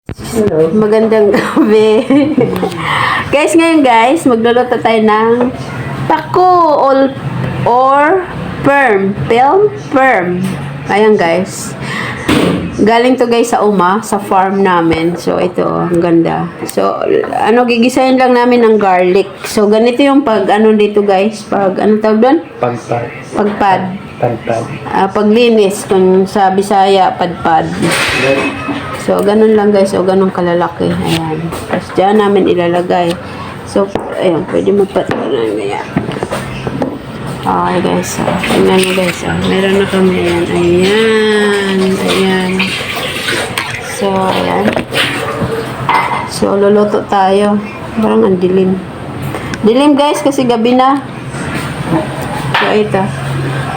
Hello. Magandang gabi. Guys, ngayon guys, magluluto tayo ng taco or perm. Perm. Ayan guys. Galing to guys sa sa farm namin. So, ito, ang ganda. So, gigisahin lang namin ng garlic. So, ganito yung dito guys. Ano tawag doon? Pagpad. Pagpad. Pagpad. Paglinis, kung sa Bisaya, padpad. So, ganun lang guys. O, ganun kalalaki. Ayan. Tapos, dyan namin ilalagay. So, ayan. Pwede magpatuloy na ganyan. Okay guys. Tingnan nyo guys. Meron na kami. Ayan. So, ayan. So, luluto tayo. Parang ang dilim. Dilim guys kasi gabi na. So, ito.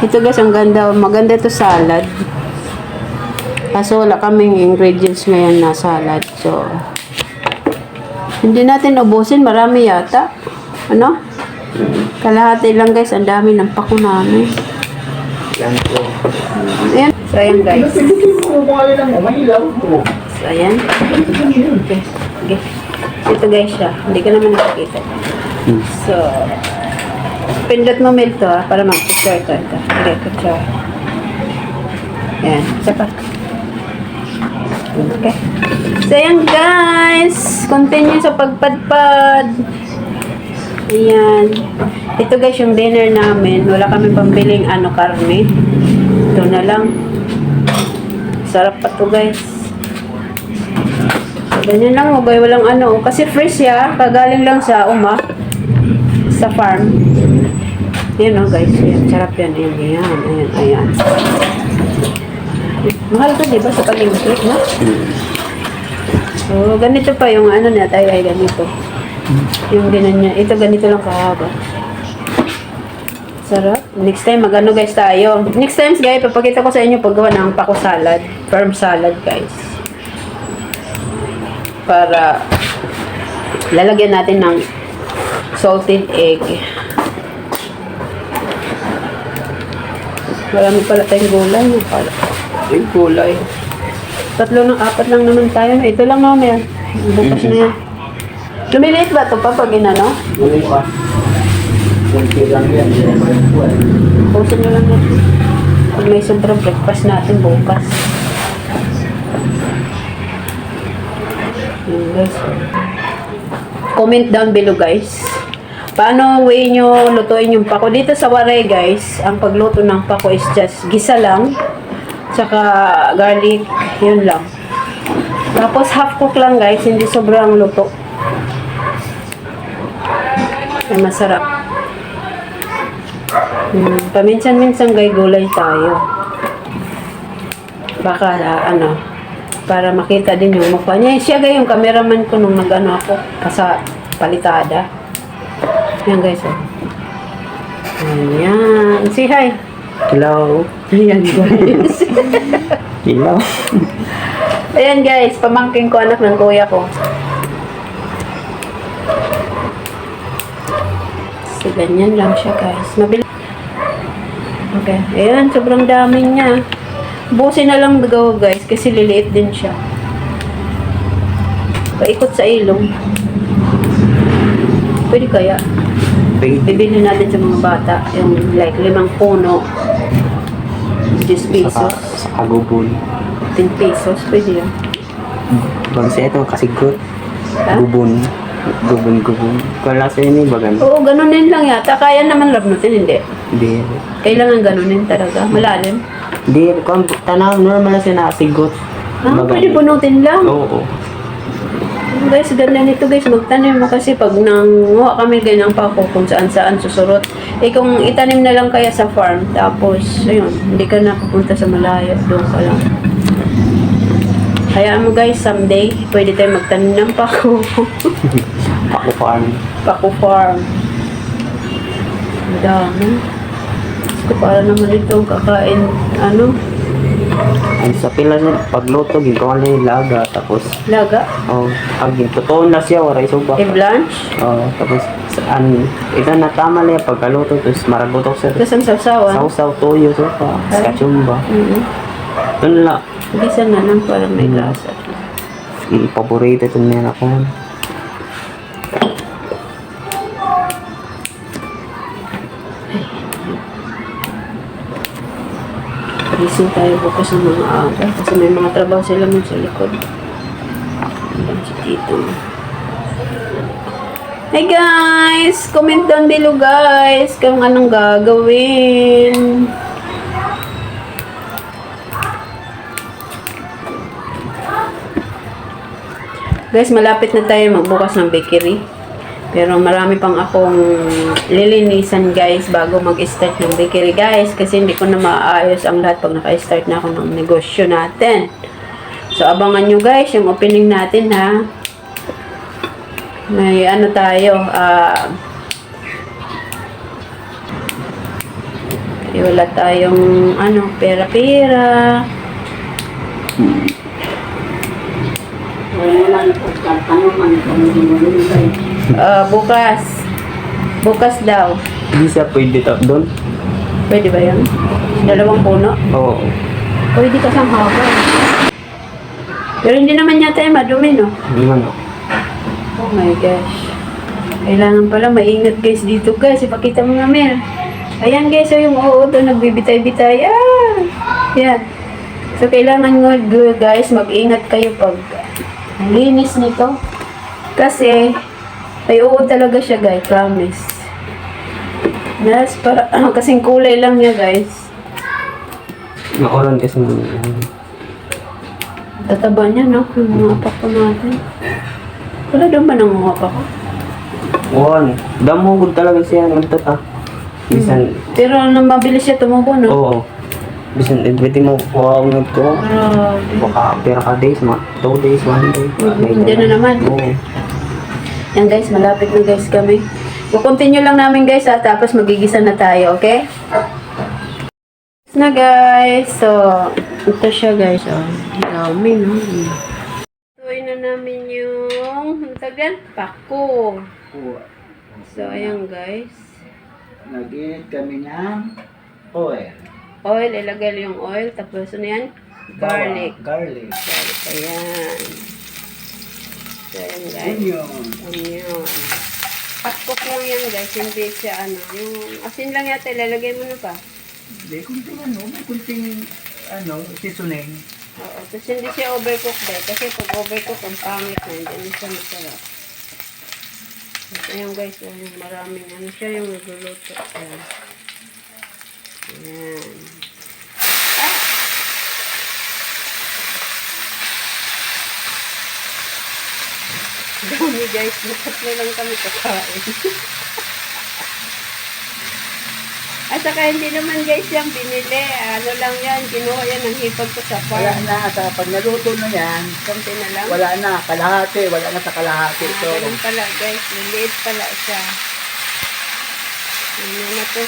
Ito guys, ang ganda. Maganda ito salad. Kaso wala kaming ingredients ngayon na salad. So, hindi natin ubusin. Marami yata. Ano? Kalahati lang guys. Ang dami ng pako namin. Yan po. Ayan. So, ayan guys. So, ayan. Okay. Ito guys siya. Hindi ka naman nakikita. So, pindot mo milk to para mag-picture ito. Okay, picture. Ayan. Isa pa. Okay. So, ayan guys. Continue sa pagpadpad. Ayan. Ito guys yung dinner namin. Wala kami pambiling karne. Ito na lang. Sarap pa to guys. So, ganyan lang mo guys. Walang Kasi fresh ya. Kagaling lang sa sa farm. Ayan guys. Ayan. Sarap yan. Ayan. Mahal to, di ba, sa palengke, no? So, ganito pa yung niya tayo ay ganito. Yung ganyan. Ito, ganito lang kahaba. Sarap. Next time, guys tayo. Next time, guys, papakita ko sa inyo paggawa ng pako salad. Firm salad, guys. Para lalagyan natin ng salted egg. Marami pala tayong gulay. Yung gulay. 4 lang naman tayo. Ito lang naman yan. Bukas na yan. Lumiliit ba ito pa pag inano? Muli pa. Kunti lang yan. Pusin na lang natin. Pag may sobrang breakfast natin bukas. Guys. Comment down below guys. Paano way nyo lutuin yung pako? Dito sa Waray guys, ang pagluto ng pako is just gisa lang. Tsaka garlic, yun lang. Tapos half cook lang guys, hindi sobrang luto. Ay masarap. Paminsan-minsan guys, gulay tayo. Baka para makita din yung mukha niya. Siya guys, yung cameraman ko nung ako, sa palitada. Yan guys. Ayan. Say hi. Hello. Ayan guys. Hello. Ayan guys, pamangkin ko, anak ng kuya ko. So, ganyan lang siya guys. Mabilis. Okay. Ayan, sobrang dami niya. Busin na lang gawa guys, kasi liliit din siya. Paikot sa ilong. Pwede kaya? Bibili natin sa mga bata, yung like 5 puno. 10 pesos. Sa kagubon. 10 pesos, pwede yan. Bangsa ito, kasigot. Ha? Gubon. Kala sa inyo ba ganun? Oo, ganunin lang yata. Kaya naman labnutin, hindi. Hindi. Kailangan ganunin talaga. Malalim. Hindi. Kung tanaw, normal na siya nakasigot. Pwede bunutin lang. Oo. Guys, ganda nito guys. Magtanim mo kasi pag nanguha kami ganyan pa ako kung saan susurot. Kung itanim na lang kaya sa farm, tapos, ayun, hindi ka na pupunta sa malayo. Doon ka lang. Hayaan mo guys, someday, pwede tayo magtanim ng pako. Pako farm. Pako farm. Ang dami. So, para naman ito kakain, Ang sa pila niya, pagluto, ginagawa na yung laga. Tapos, laga. pag totoon na siya, waray suba. I-blanch. Tapos, ito na tama niya, pagkaluto, tapos maragutok siya. Tapos ang sausawan. Sausaw, toyo, sopa, kachumba. Doon lang. Gisa na lang para may lasa. Paborito ito nila ko. Gising tayo bukas ng mga aga kasi may mga trabaho sila mo sa likod. Ayan si Tito. Hey guys! Comment down below guys kung anong gagawin. Guys, malapit na tayo magbukas ng bakery. Pero marami pang akong lilinisan guys bago mag-start ng bakery guys. Kasi hindi ko na maayos ang lahat pag naka-start na ako ng negosyo natin. So abangan nyo guys yung opening natin ha. May ano tayo. Wala tayong ano, pera-pera. Bukas. Bukas daw. Hindi siya pwede doon? Pwede ba yan? Dalawang puno? Oo. Pwede ka sang haba. Pero hindi naman yata yung madumi, no? Hindi man o. Oh my gosh. Kailangan pala maingat guys dito guys. Ipakita mo nga, Mel. Ayan guys, so yung doon nagbibitay-bitay. Yan. So kailangan nga guys, mag-ingat kayo pag linis nito. Kasi may talaga siya guys, promise. Yes, para kasing kulay lang niya guys. Naoran kasi Tataba niya, no? Yung mga pako natin. Wala daw ba nang mga pako? One. Damugod talaga siya. Nagtata. Bisan. Pero nang mabilis siya tumubo, no? Oo. Bisan, pwede mo kuha mo ito. Grabe. Baka pera ka days, 2 days, 1 day. Hindi na naman. Oo. Yan guys, malapit na guys kami. Continue lang namin guys tapos magigisa na tayo, okay? Na guys, so ito siya guys, dami no. Tuloy na namin yung pako. So ayan guys. Nag-init kami ng oil. Oil, ilagay yung oil, tapos ano yan? Garlic. Garlic. Garlic, ayan. So ayan guys. Onion. Onion. Pakok lang yan guys, hindi siya ano. Yung asin lang yata, ilalagay mo na pa. May kunting may kunting seasoning. Oo, tapos hindi siya overcook dahil. Kasi pag overcook, ang pangit na, hindi siya masarap. So ayan guys, yung maraming ano siya yung nagluluto. Ayan. Ayan. Dami guys, tatlo lang kami kakain. At saka hindi naman guys yung binili. Ano lang yan, kinuha yan ng hipag ko sa Wala farm. na, pag naluto na yan, Konti na lang. wala na, kalahati, wala na sa kalahati. So, Ganun pala guys, liliit pala siya. Ganyan na to.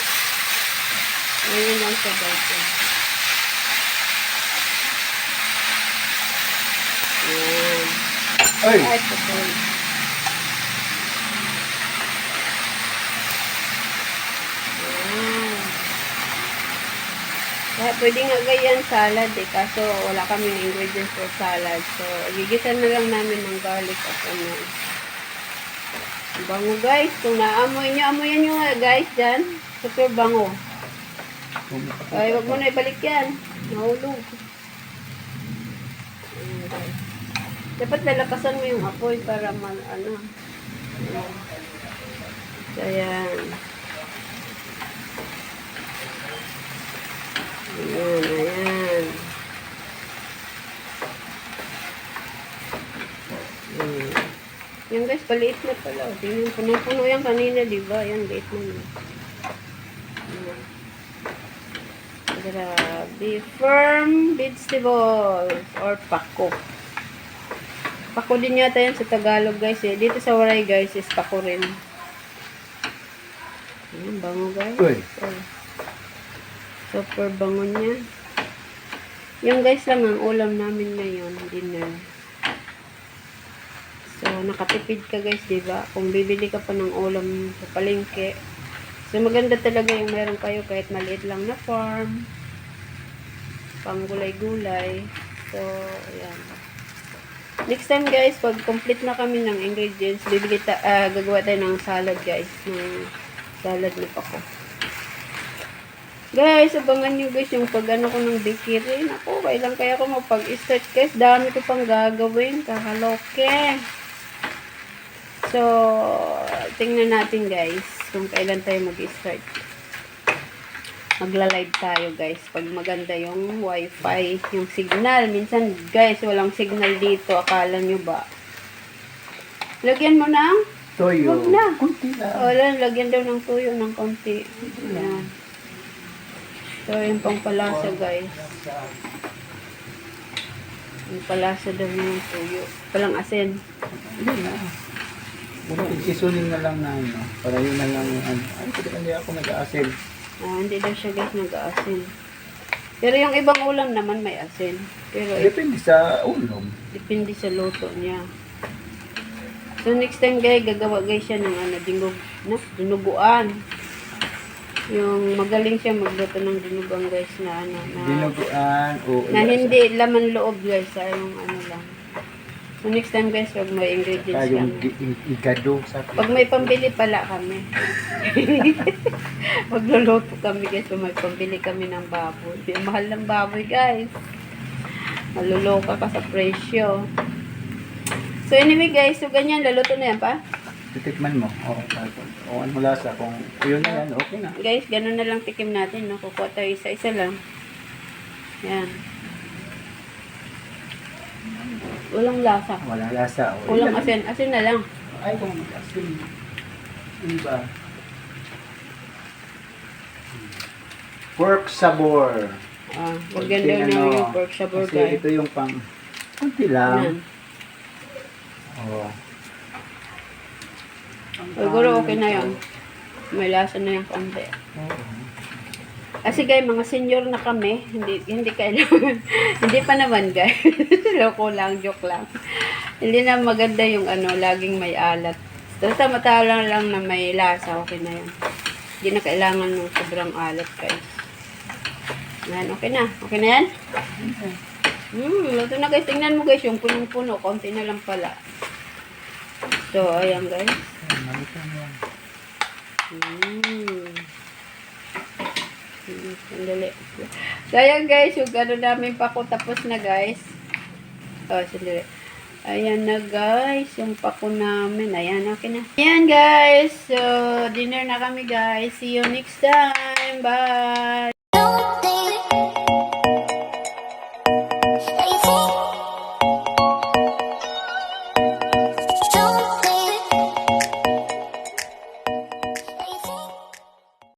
Ganyan lang siya guys. Ayan. ay, Ay, putol. Ayan. Kaya pwede nga ganyan salad kaso wala kaming ingredients for salad. So, gigisan na lang namin ng garlic at onion. Bango guys, kung naamoy nyo, amoyan nyo nga guys dyan. Super bango. Ay, wag mo na ibalik yan. Nahulog. Ayan, guys. Dapat lalakasan mo yung apoy para ano. Ayan. So, ayan. Ayan, ayan. Ayan. Yan guys, paliit na pala. Tingnan, punong-puno yan kanina, di ba? Yan, liit na yun. Ayan. Grabe. Firm vegetables or pako. Pako din yata yan sa Tagalog guys eh. Dito sa Waray guys is pako rin. Ayan, bango guys. Uy. Oh. Super bango niya. Yung guys lang ang ulam namin ngayon, dinner. So, nakatipid ka guys, diba? Kung bibili ka pa ng ulam sa palengke. So, maganda talaga yung meron kayo kahit maliit lang na farm. Pang gulay-gulay. So, ayan. Next time guys, pag complete na kami ng ingredients, gagawa tayo ng salad guys. Ng salad na pako. Guys, abangan nyo guys yung pag ano ko ng bakery. Naku, kailan kaya ako mapag-start guys. Dami ko pang gagawin. Kakaloke. So, tingnan natin guys kung kailan tayo mag-start. Magla-live tayo guys pag maganda yung wifi, yung signal. Minsan guys, walang signal dito. Akala nyo ba? Lagyan mo ng Toyo. Huwag na. Kunti lang. Wala, lagyan daw ng tuyo ng konti. Ayan. So, yung pangpalasa guys. Yung palasa daw yung tuyo. Palang asin. Hindi na. Sisunin na lang na ano. Para yun na lang yung ano. Ay, hindi ako nag-aasin. Hindi daw siya guys nag-aasin. Pero yung ibang ulam naman may asin. Pero Depende sa ulam. depende sa luto niya. So next time guys, gagawa guys siya ng dinuguan. Yung magaling siya magluto ng dinuguan guys na Dinuguan o na hindi laman loob guys, yung ano lang. So next time guys, pag may ingredients yung kami. igado sa Pag may pambili pala kami. Magluluto kami guys, pag may pambili kami ng baboy. Yung mahal ng baboy guys. Maluloka ka sa presyo. So anyway guys, so ganyan, laluto na yan pa. titikman mo. O ano lasa. Kung yun na yan, okay na. Guys, ganun na lang tikim natin. No? Kukuha tayo isa-isa lang. Yan. Walang lasa. Wala lasa. O, Walang yan. asin. Asin na lang. Ay, kung asin. Ano ba? Pork sabor. Lagyan daw Konting na yung pork sabor Kasi guys. ito yung pang kunti lang. Yan. Oh. Siguro okay na yun. May lasa na yung konti. Oo. Kasi guys, mga senior na kami, hindi kailangan, hindi pa naman guys, loko lang, joke lang. Hindi na maganda yung laging may alat. Basta matalang lang na may lasa, okay na yan. Hindi na kailangan ng sobrang alat guys. Yan, okay na. Okay na yan? Luto na guys, tingnan mo guys, yung punong-puno, konti na lang pala. So, ayan guys. Sandali. So, ayan guys, yung gano'n namin pako tapos na guys. Sandali. Ayan na guys, yung pako namin. Ayan, okay na. Ayan guys, so dinner na kami guys. See you next time. Bye!